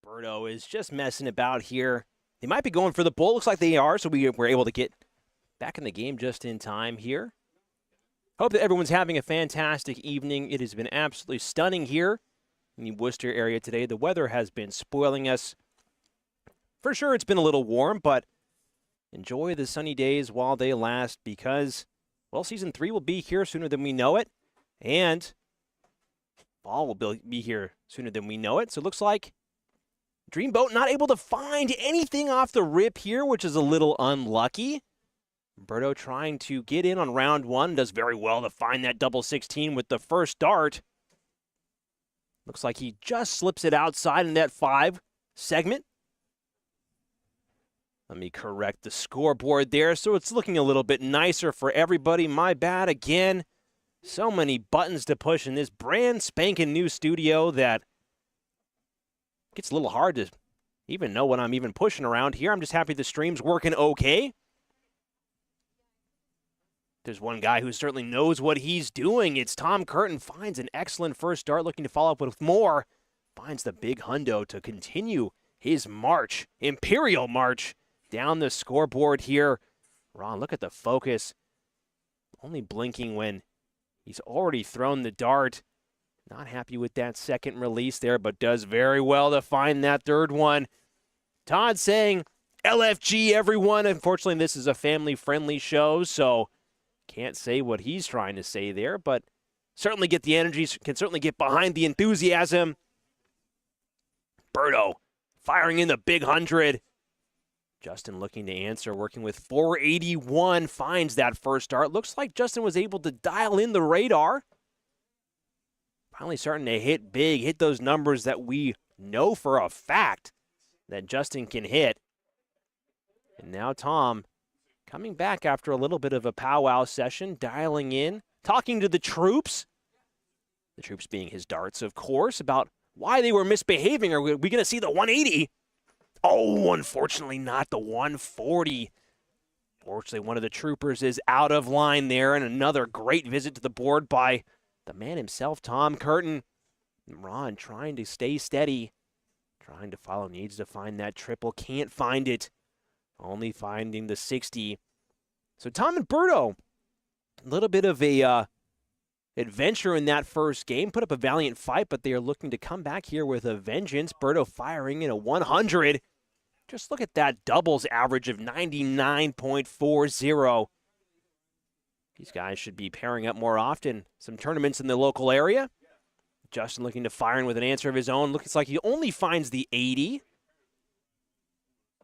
Berto is just messing about here. They might be going for the bull. Looks like they are, so we were able to get back in the game just in time here. Hope that everyone's having a fantastic evening. It has been absolutely stunning here in the Worcester area today. The weather has been spoiling us. For sure, it's been a little warm, but enjoy the sunny days while they last because, well, Season 3 will be here sooner than we know it, and fall will be here sooner than we know it. So it looks like Dreamboat not able to find anything off the rip here, which is a little unlucky. Berto trying to get in on round one. Does very well to find that double 16 with the first dart. Looks like he just slips it outside in that 5 segment. Let me correct the scoreboard there, so it's looking a little bit nicer for everybody. My bad again. So many buttons to push in this brand spanking new studio that gets a little hard to even know what I'm even pushing around here. I'm just happy the stream's working okay. There's one guy who certainly knows what he's doing. It's Tom Curtin. Finds an excellent first dart, looking to follow up with more. Finds the big hundo to continue his march, imperial march, down the scoreboard here. Ron, look at the focus. Only blinking when he's already thrown the dart. Not happy with that second release there, but does very well to find that third one. Todd saying, LFG, everyone. Unfortunately, this is a family-friendly show, so can't say what he's trying to say there, but certainly get the energy, can certainly get behind the enthusiasm. Berto firing in the big 100. Justin looking to answer, working with 481, finds that first dart. Looks like Justin was able to dial in the radar. Finally starting to hit big, hit those numbers that we know for a fact that Justin can hit. And now Tom coming back after a little bit of a powwow session, dialing in, talking to the troops being his darts, of course, about why they were misbehaving. Are we going to see the 180? Oh, unfortunately not the 140. Fortunately, one of the troopers is out of line there, and another great visit to the board by the man himself, Tom Curtin. And Ron trying to stay steady, trying to follow, needs to find that triple, can't find it. Only finding the 60. So Tom and Berto, a little bit of a adventure in that first game. Put up a valiant fight, but they are looking to come back here with a vengeance. Berto firing in a 100. Just look at that doubles average of 99.40. These guys should be pairing up more often. Some tournaments in the local area. Justin looking to fire in with an answer of his own. Looks like he only finds the 80.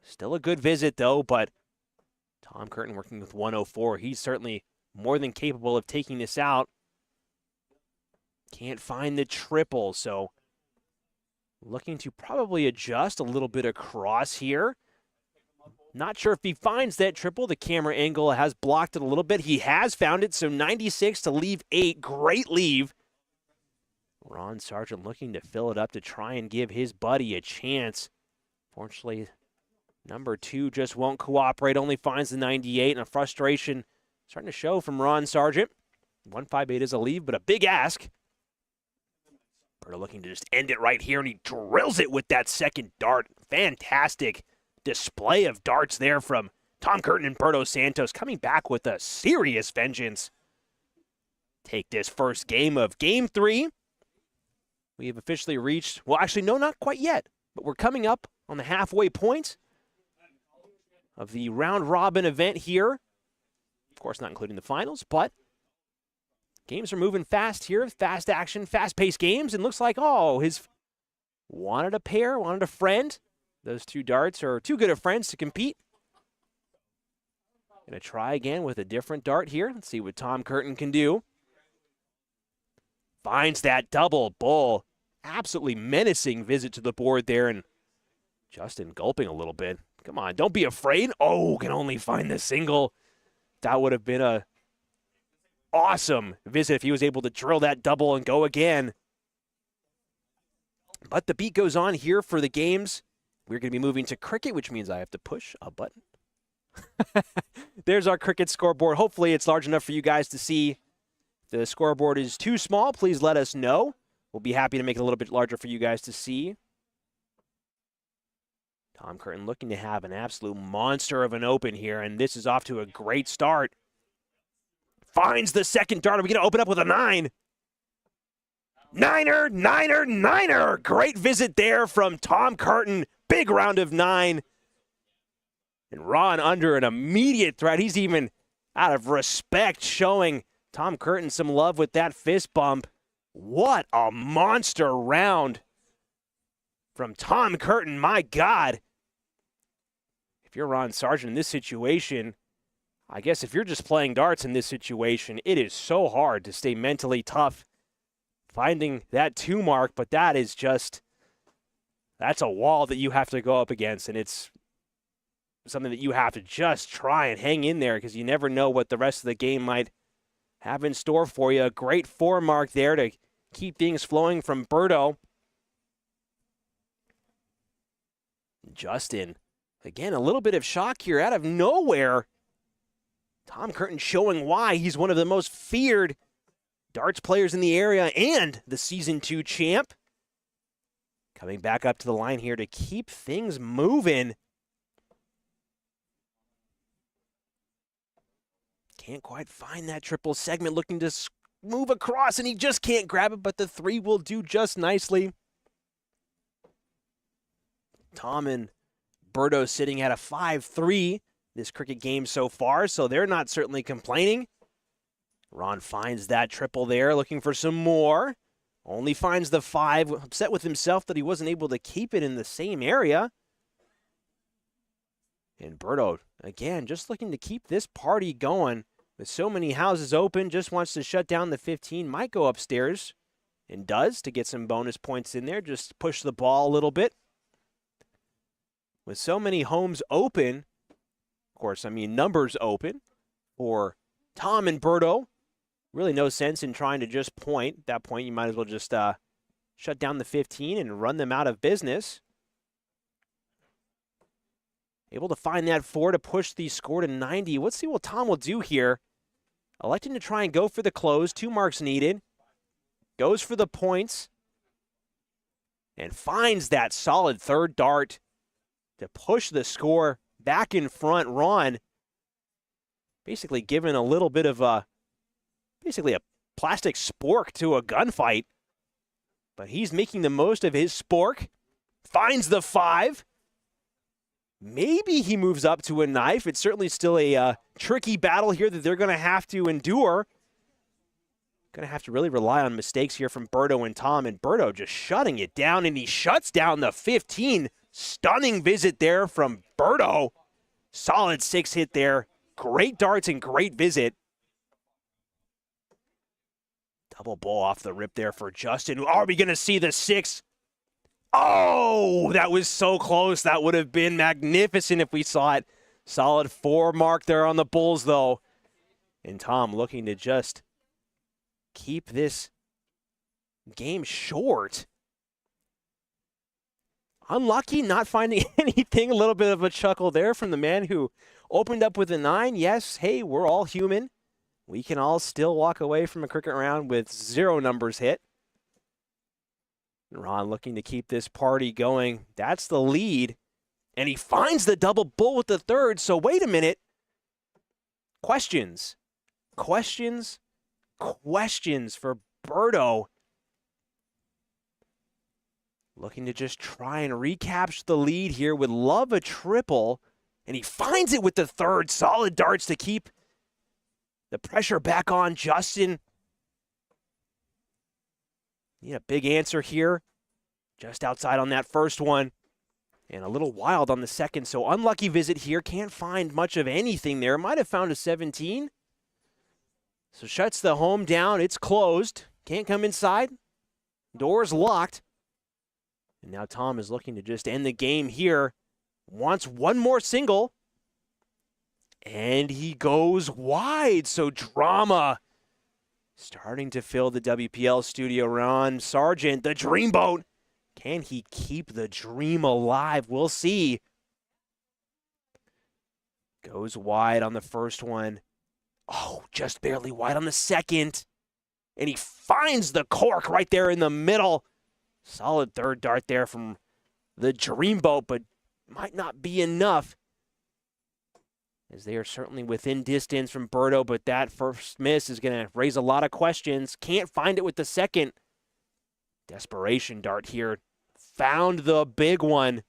Still a good visit, though, but Tom Curtin working with 104. He's certainly more than capable of taking this out. Can't find the triple, so looking to probably adjust a little bit across here. Not sure if he finds that triple. The camera angle has blocked it a little bit. He has found it, so 96 to leave 8. Great leave. Ron Sargent looking to fill it up to try and give his buddy a chance. Fortunately, number 2 just won't cooperate, only finds the 98, and a frustration starting to show from Ron Sargent. 158 is a leave, but a big ask. Berto looking to just end it right here, and he drills it with that second dart. Fantastic display of darts there from Tom Curtin and Berto Santos, coming back with a serious vengeance. Take this first game of Game 3. We have officially reached, well, actually, no, not quite yet, but we're coming up on the halfway point of the round-robin event here. Of course, not including the finals, but games are moving fast here. Fast action, fast-paced games, and looks like, oh, his wanted a pair, wanted a friend. Those 2 darts are too good of friends to compete. Gonna try again with a different dart here. Let's see what Tom Curtin can do. Finds that double bull. Absolutely menacing visit to the board there, and Justin gulping a little bit. Come on, don't be afraid. Oh, can only find the single. That would have been a awesome visit if he was able to drill that double and go again. But the beat goes on here for the games. We're going to be moving to cricket, which means I have to push a button. There's our cricket scoreboard. Hopefully it's large enough for you guys to see. If the scoreboard is too small, please let us know. We'll be happy to make it a little bit larger for you guys to see. Tom Curtin looking to have an absolute monster of an open here, and this is off to a great start. Finds the second dart. Are we going to open up with a 9? Niner, niner, niner. Great visit there from Tom Curtin. Big round of 9. And Ron under an immediate threat. He's even, out of respect, showing Tom Curtin some love with that fist bump. What a monster round from Tom Curtin. My God. If you're Ron Sargent in this situation, I guess if you're just playing darts in this situation, it is so hard to stay mentally tough finding that 2 mark, but that is just, that's a wall that you have to go up against, and it's something that you have to just try and hang in there because you never know what the rest of the game might have in store for you. A great 4 mark there to keep things flowing from Berto. Justin, again, a little bit of shock here out of nowhere. Tom Curtin showing why he's one of the most feared darts players in the area and the Season 2 champ. Coming back up to the line here to keep things moving. Can't quite find that triple segment, looking to move across, and he just can't grab it, but the 3 will do just nicely. Tom and Berto sitting at a 5-3 this cricket game so far, so they're not certainly complaining. Ron finds that triple there, looking for some more. Only finds the 5, upset with himself that he wasn't able to keep it in the same area. And Berto, again, just looking to keep this party going. With so many houses open, just wants to shut down the 15. Might go upstairs, and does, to get some bonus points in there. Just push the ball a little bit. With so many homes open, of course, I mean numbers open, for Tom and Berto, really no sense in trying to just point. At that point, you might as well just shut down the 15 and run them out of business. Able to find that 4 to push the score to 90. Let's see what Tom will do here. Electing to try and go for the close. 2 marks needed. Goes for the points. And finds that solid 3rd dart to push the score back in front. Ron basically given a little bit of a plastic spork to a gunfight. But he's making the most of his spork. Finds the 5. Maybe he moves up to a knife. It's certainly still a tricky battle here that they're going to have to endure. Going to have to really rely on mistakes here from Berto and Tom. And Berto just shutting it down, and he shuts down the 15. Stunning visit there from Berto. Solid 6 hit there. Great darts and great visit. Double ball off the rip there for Justin. Are we going to see the 6? Oh, that was so close. That would have been magnificent if we saw it. Solid 4 mark there on the Bulls, though. And Tom looking to just keep this game short. Unlucky, not finding anything. A little bit of a chuckle there from the man who opened up with a 9. Yes, hey, we're all human. We can all still walk away from a cricket round with 0 numbers hit. Ron looking to keep this party going. That's the lead. And he finds the double bull with the 3rd. So wait a minute. Questions. Questions. Questions for Berto. Looking to just try and recapture the lead here. Would love a triple. And he finds it with the 3rd. Solid darts to keep the pressure back on Justin. Need a big answer here. Just outside on that first one. And a little wild on the second. So unlucky visit here. Can't find much of anything there. Might have found a 17. So shuts the home down. It's closed. Can't come inside. Door's locked. And now Tom is looking to just end the game here. Wants one more single. And he goes wide. So drama starting to fill the WPL studio. Ron Sargent, the dreamboat. Can he keep the dream alive? We'll see. Goes wide on the first one. Oh, just barely wide on the second. And he finds the cork right there in the middle. Solid 3rd dart there from the dreamboat, but might not be enough, as they are certainly within distance from Berto, but that first miss is going to raise a lot of questions. Can't find it with the second. Desperation dart here. Found the big one.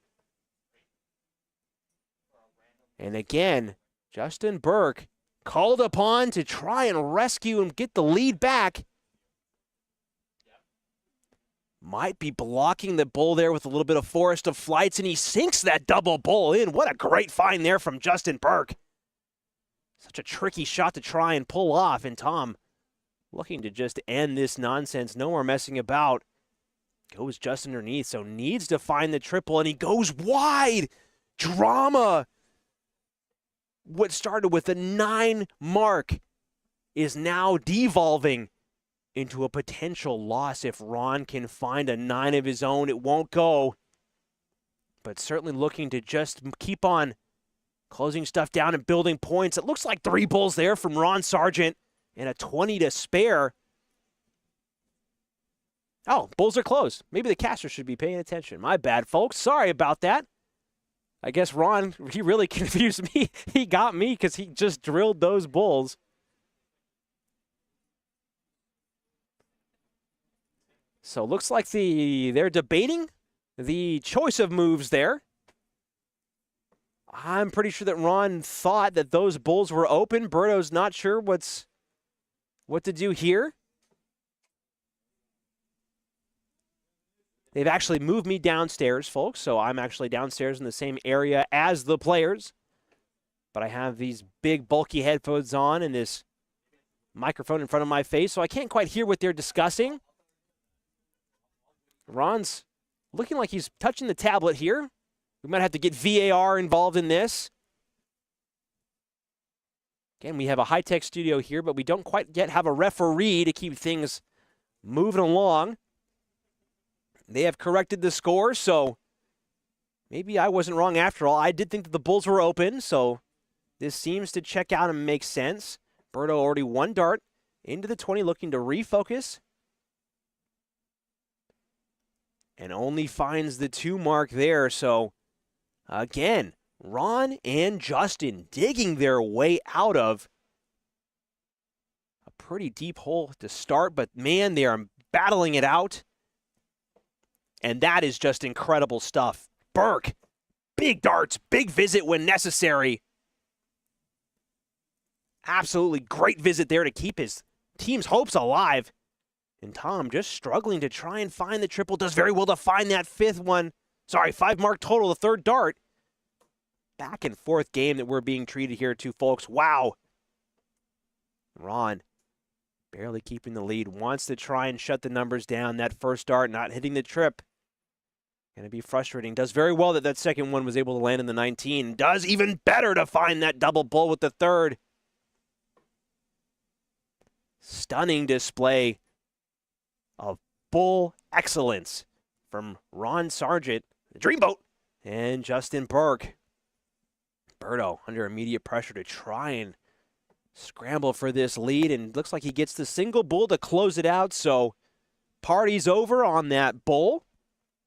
And again, Justin Burke called upon to try and rescue and get the lead back. Might be blocking the bull there with a little bit of forest of flights, and he sinks that double bull in. What a great find there from Justin Burke. Such a tricky shot to try and pull off, and Tom looking to just end this nonsense. No more messing about. Goes just underneath, so needs to find the triple, and he goes wide. Drama. What started with a 9 mark is now devolving into a potential loss. If Ron can find a 9 of his own, it won't go. But certainly looking to just keep on closing stuff down and building points. It looks like 3 bulls there from Ron Sargent and a 20 to spare. Oh, bulls are closed. Maybe the caster should be paying attention. My bad, folks. Sorry about that. I guess Ron, he really confused me. He got me because he just drilled those bulls. So looks like they're debating the choice of moves there. I'm pretty sure that Ron thought that those bulls were open. Berto's not sure what to do here. They've actually moved me downstairs, folks, so I'm actually downstairs in the same area as the players. But I have these big, bulky headphones on and this microphone in front of my face, so I can't quite hear what they're discussing. Ron's looking like he's touching the tablet here. We might have to get VAR involved in this. Again, we have a high-tech studio here, but we don't quite yet have a referee to keep things moving along. They have corrected the score, so maybe I wasn't wrong after all. I did think that the bulls were open, so this seems to check out and make sense. Berto already 1 dart into the 20, looking to refocus. And only finds the 2 mark there, so again, Ron and Justin digging their way out of a pretty deep hole to start, but man, they are battling it out. And that is just incredible stuff. Burke, big darts, big visit when necessary. Absolutely great visit there to keep his team's hopes alive. And Tom just struggling to try and find the triple. Does very well to find that 5th one. Sorry, 5 mark total, the 3rd dart. Back and forth game that we're being treated here too, folks. Wow. Ron barely keeping the lead. Wants to try and shut the numbers down. That first dart not hitting the trip. Going to be frustrating. Does very well that second one was able to land in the 19. Does even better to find that double bull with the 3rd. Stunning display of bull excellence from Ron Sargent, the Dreamboat, and Justin Burke. Berto under immediate pressure to try and scramble for this lead, and looks like he gets the single bull to close it out, so party's over on that bull.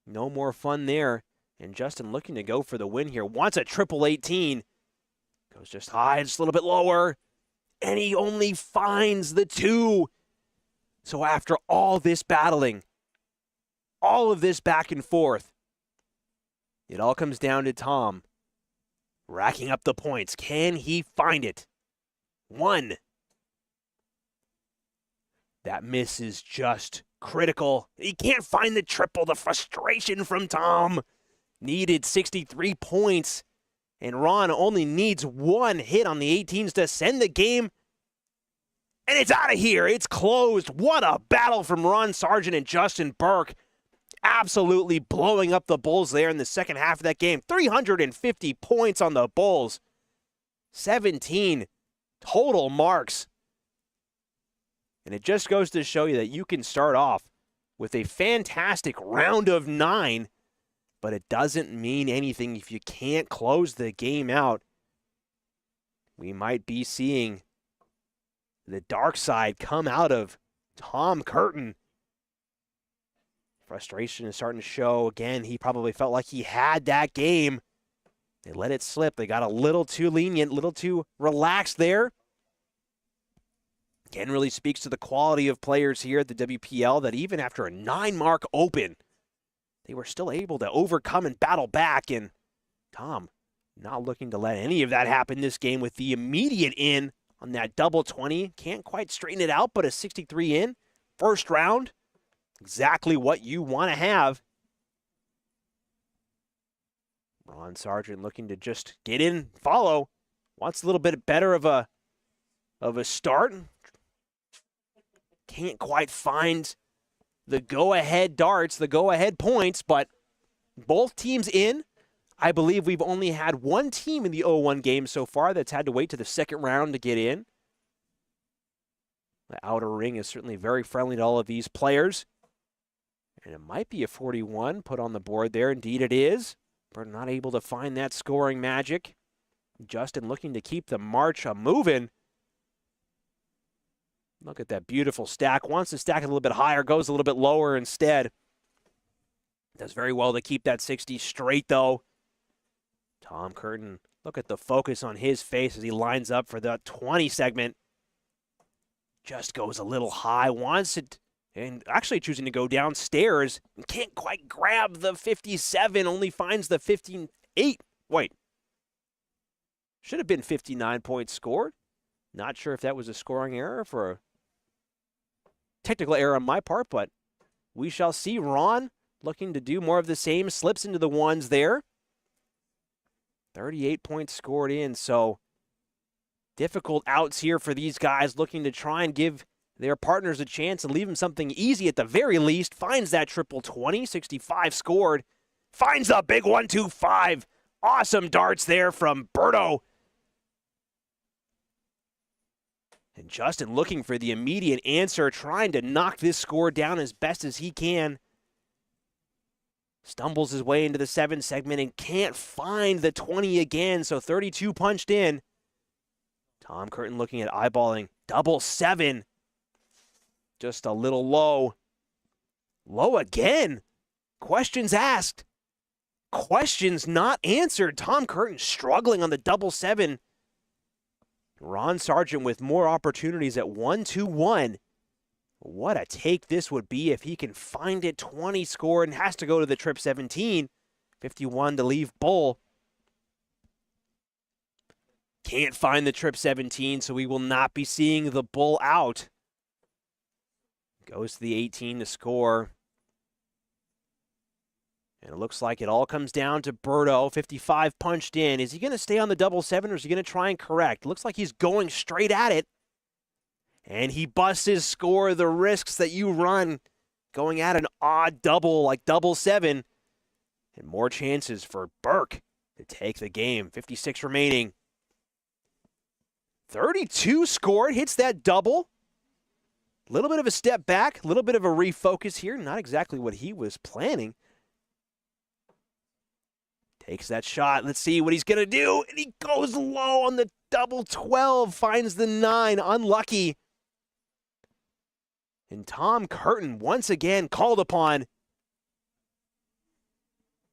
No more fun there, and Justin looking to go for the win here. Wants a triple 18. Goes just high, just a little bit lower, and he only finds the 2. So after all this battling, all of this back and forth, it all comes down to Tom racking up the points. Can he find it? 1. That miss is just critical. He can't find the triple. The frustration from Tom. Needed 63 points. And Ron only needs 1 hit on the 18s to send the game. And it's out of here. It's closed. What a battle from Ron Sargent and Justin Burke. Absolutely blowing up the Bulls there in the second half of that game. 350 points on the Bulls. 17 total marks. And it just goes to show you that you can start off with a fantastic round of 9, but it doesn't mean anything if you can't close the game out. We might be seeing the dark side come out of Tom Curtin. Frustration is starting to show. Again, he probably felt like he had that game. They let it slip. They got a little too lenient, a little too relaxed there. Again, really speaks to the quality of players here at the WPL that even after a 9-mark open, they were still able to overcome and battle back. And Tom not looking to let any of that happen this game with the immediate in on that double 20. Can't quite straighten it out, but a 63 in. First round, exactly what you want to have. Ron Sargent looking to just get in, follow. Wants a little bit better of a start. Can't quite find the go-ahead darts, the go-ahead points, but both teams in. I believe we've only had one team in the 0-1 game so far that's had to wait to the second round to get in. The outer ring is certainly very friendly to all of these players. And it might be a 41 put on the board there. Indeed it is. But not able to find that scoring magic. Justin looking to keep the march moving. Look at that beautiful stack. Wants to stack it a little bit higher, goes a little bit lower instead. Does very well to keep that 60 straight, though. Tom Curtin, look at the focus on his face as he lines up for the 20 segment. Just goes a little high, wants it, and actually choosing to go downstairs. Can't quite grab the 57, only finds the 58. Wait. Should have been 59 points scored. Not sure if that was a scoring error for a technical error on my part, but we shall see. Ron looking to do more of the same, slips into the ones there. 38 points scored in, so difficult outs here for these guys looking to try and give their partners a chance and leave them something easy at the very least. Finds that triple 20, 65 scored. Finds a big 1-2-5. Awesome darts there from Berto. And Justin looking for the immediate answer, trying to knock this score down as best as he can. Stumbles his way into the 7 segment and can't find the 20 again, so 32 punched in. Tom Curtin looking at eyeballing double 7. Just a little low. Low again. Questions asked. Questions not answered. Tom Curtin struggling on the double 7. Ron Sargent with more opportunities at 1-2-1. What a take this would be if he can find it. 20 score and has to go to the trip 17. 51 to leave Bull. Can't find the trip 17, so we will not be seeing the Bull out. Goes to the 18 to score. And it looks like it all comes down to Berto. 55 punched in. Is he going to stay on the double 7 or is he going to try and correct? Looks like he's going straight at it. And he busts his score. The risks that you run going at an odd double like double 7. And more chances for Burke to take the game. 56 remaining. 32 scored. Hits that double. A little bit of a step back. A little bit of a refocus here. Not exactly what he was planning. Takes that shot. Let's see what he's going to do. And he goes low on the double 12. Finds the 9. Unlucky. And Tom Curtin once again called upon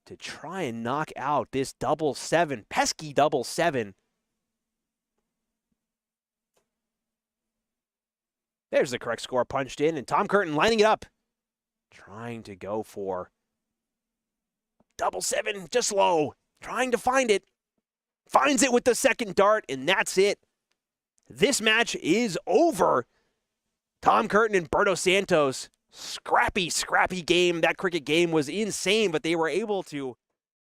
to try and knock out this double 7. Pesky double 7. There's the correct score punched in. And Tom Curtin lining it up. Trying to go for double 7, just low. Trying to find it. Finds it with the second dart, and that's it. This match is over. Tom Curtin and Berto Santos. Scrappy game. That cricket game was insane, but they were able to